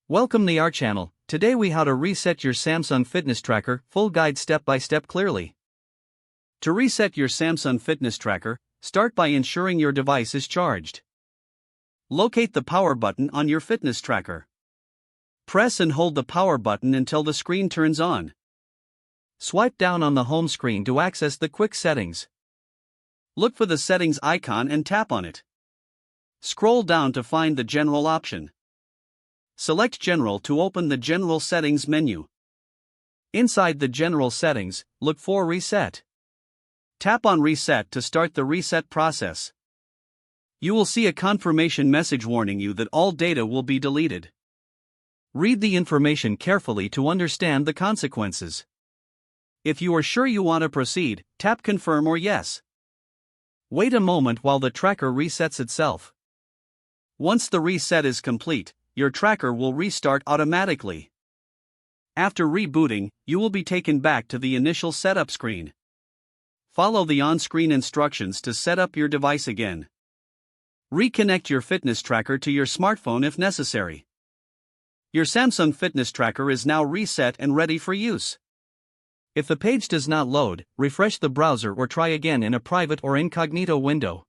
Welcome to our channel. Today we how to reset your Samsung Fitness Tracker, full guide step by step clearly. To reset your Samsung Fitness Tracker, start by ensuring your device is charged. Locate the power button on your fitness tracker. Press and hold the power button until the screen turns on. Swipe down on the home screen to access the quick settings. Look for the settings icon and tap on it. Scroll down to find the general option. Select General to open the General Settings menu. Inside the General Settings, look for Reset. Tap on Reset to start the reset process. You will see a confirmation message warning you that all data will be deleted. Read the information carefully to understand the consequences. If you are sure you want to proceed, tap Confirm or Yes. Wait a moment while the tracker resets itself. Once the reset is complete, your tracker will restart automatically. After rebooting, you will be taken back to the initial setup screen. Follow the on-screen instructions to set up your device again. Reconnect your fitness tracker to your smartphone if necessary. Your Samsung Fitness Tracker is now reset and ready for use. If the page does not load, refresh the browser or try again in a private or incognito window.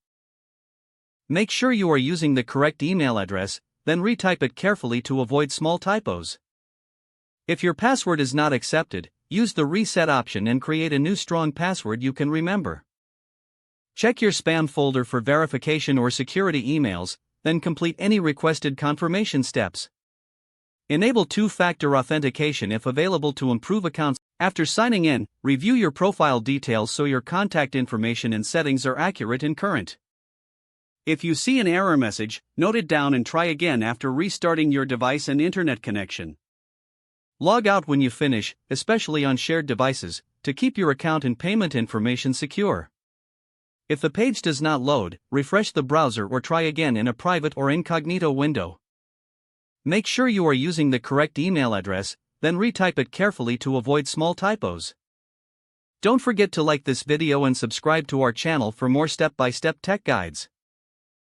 Make sure you are using the correct email address, then retype it carefully to avoid small typos. If your password is not accepted, use the reset option and create a new strong password you can remember. Check your spam folder for verification or security emails, then complete any requested confirmation steps. Enable two-factor authentication if available to improve accounts. After signing in, review your profile details so your contact information and settings are accurate and current. If you see an error message, note it down and try again after restarting your device and internet connection. Log out when you finish, especially on shared devices, to keep your account and payment information secure. If the page does not load, refresh the browser or try again in a private or incognito window. Make sure you are using the correct email address, then retype it carefully to avoid small typos. Don't forget to like this video and subscribe to our channel for more step-by-step tech guides.